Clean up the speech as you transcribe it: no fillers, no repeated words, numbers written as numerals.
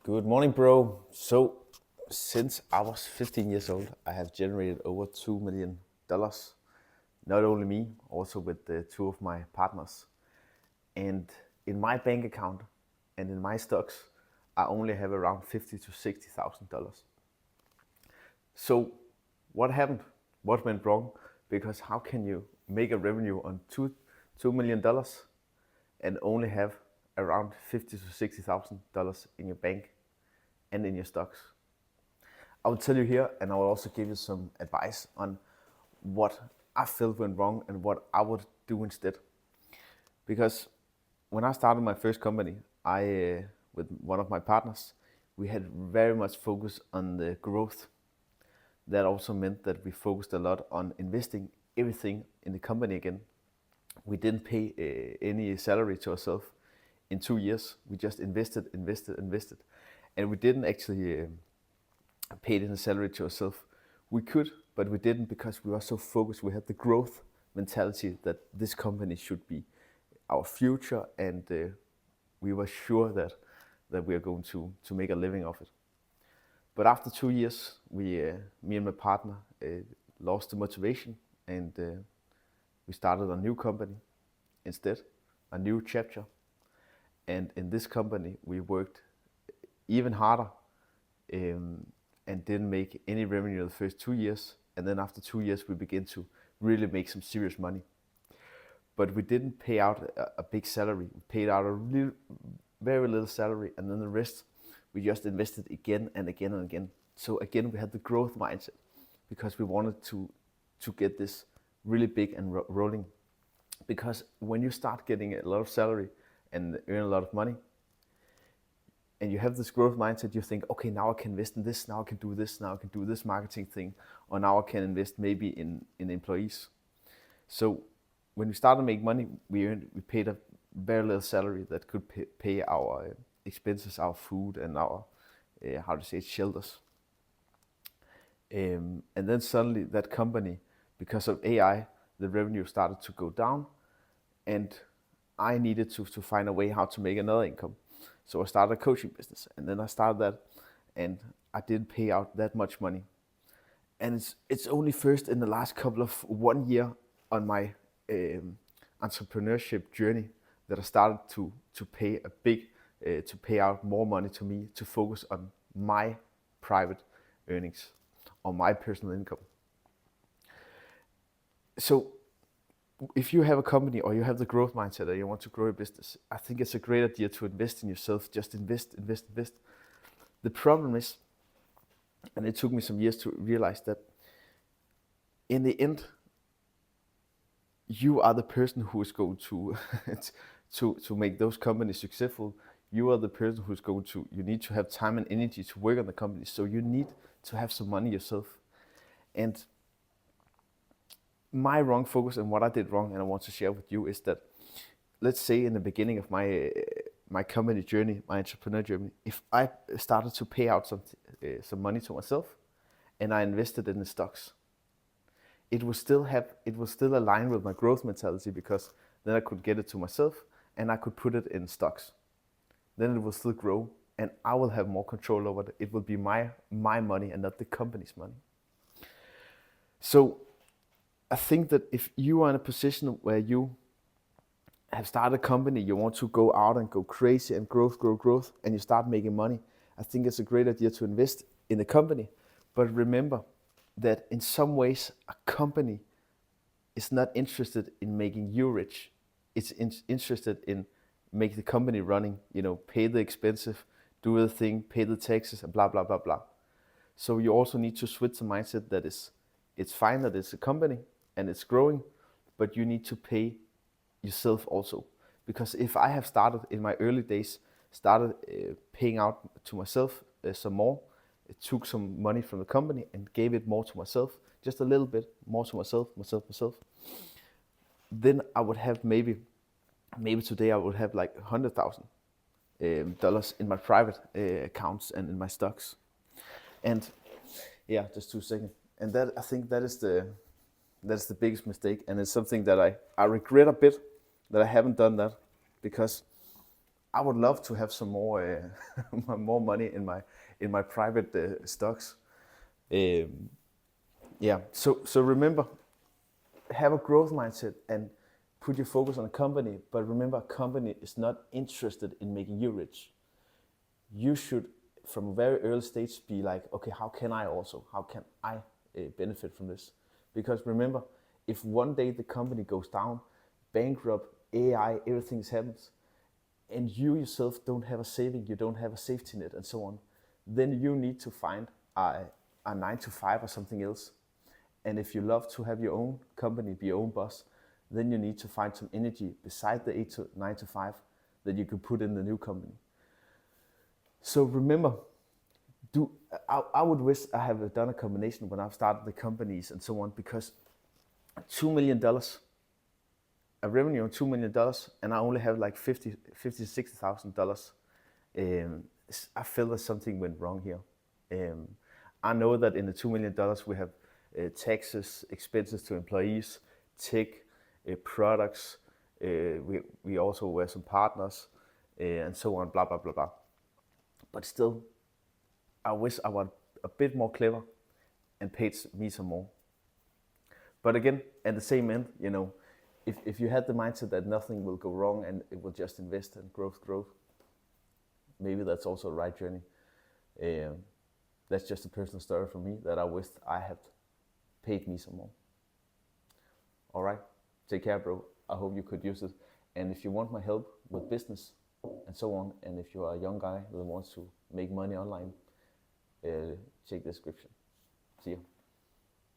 Good morning, bro. So, since I was 15 years old, I have generated over $2 million. Not only me, also with the two of my partners. And in my bank account and in my stocks, I only have around $50,000 to $60,000. So, what happened? What went wrong? Because how can you make a revenue on $2 million and only have around $50,000 to $60,000 in your bank and in your stocks? I will tell you here, and I will also give you some advice on what I felt went wrong and what I would do instead. Because when I started my first company, with one of my partners, we had very much focus on the growth. That also meant that we focused a lot on investing everything in the company again. We didn't pay any salary to ourselves in 2 years. We just invested, and we didn't actually paid in a salary to ourselves. We could, but we didn't because we were so focused. We had the growth mentality that this company should be our future, and we were sure that we are going to make a living of it. But after 2 years, me and my partner lost the motivation, and we started a new company instead, a new chapter. And in this company, we worked even harder and didn't make any revenue the first 2 years. And then after 2 years, we began to really make some serious money. But we didn't pay out a big salary. We paid out very little salary, and then the rest we just invested again and again and again. So again, we had the growth mindset because we wanted to get this really big and rolling. Because when you start getting a lot of salary and earn a lot of money, and you have this growth mindset, you think, okay, now I can invest in this, now I can do this, now I can do this marketing thing, or now I can invest maybe in employees. So when we started to make money, we paid a very little salary that could pay our expenses, our food, and our shelters. And then suddenly that company, because of AI, the revenue started to go down, and I needed to find a way how to make another income. So I started a coaching business, and then I started that, and I didn't pay out that much money. And it's only first in the last couple of 1 year on my entrepreneurship journey that I started to pay out more money to me to focus on my private earnings or my personal income. So if you have a company or you have the growth mindset and you want to grow your business, I think it's a great idea to invest in yourself. Just invest. The problem is, and it took me some years to realize that in the end, you are the person who is going to to make those companies successful. You are the person who's going to, you need to have time and energy to work on the company. So you need to have some money yourself. And my wrong focus and what I did wrong, and I want to share with you, is that, let's say in the beginning of my company journey, my entrepreneur journey, if I started to pay out some money to myself and I invested in the stocks, it will still align with my growth mentality, because then I could get it to myself and I could put it in stocks. Then it will still grow, and I will have more control over it. It will be my money and not the company's money. So I think that if you are in a position where you have started a company, you want to go out and go crazy and growth, and you start making money, I think it's a great idea to invest in the company. But remember that in some ways, a company is not interested in making you rich. It's interested in make the company running, pay the expensive, do the thing, pay the taxes, and blah, blah, blah, blah. So you also need to switch the mindset that it's fine that it's a company and it's growing, but you need to pay yourself also. Because if I have started in my early days, paying out to myself some more, it took some money from the company and gave it more to myself, just a little bit more to myself, then I would have maybe today I would have like $100,000 in my private accounts and in my stocks. And yeah, just 2 seconds. And that, I think that's the biggest mistake, and it's something that I regret a bit that I haven't done that, because I would love to have some more more money in my private stocks. Yeah. So remember, have a growth mindset and put your focus on a company. But remember, a company is not interested in making you rich. You should, from a very early stage, be like, okay, how can I benefit from this? Because remember, if one day the company goes down, bankrupt, AI, everything happens, and you yourself don't have a saving, you don't have a safety net, and so on, then you need to find a 9 to 5 or something else. And if you love to have your own company, be your own boss, then you need to find some energy beside the 9 to 5 that you can put in the new company. So remember, I would wish I have done a combination when I've started the companies and so on, because $2 million, a revenue of $2 million, and I only have like $50,000 to $60,000. I feel that something went wrong here. I know that in the $2 million we have taxes, expenses to employees, tech, products. We also were some partners, and so on, blah blah blah blah. But still, I wish I was a bit more clever and paid me some more. But again, at the same end, if you had the mindset that nothing will go wrong and it will just invest and growth, maybe that's also the right journey. That's just a personal story for me that I wish I had paid me some more. All right, take care, bro. I hope you could use it. And if you want my help with business and so on, and if you are a young guy that wants to make money online, check the description. See you.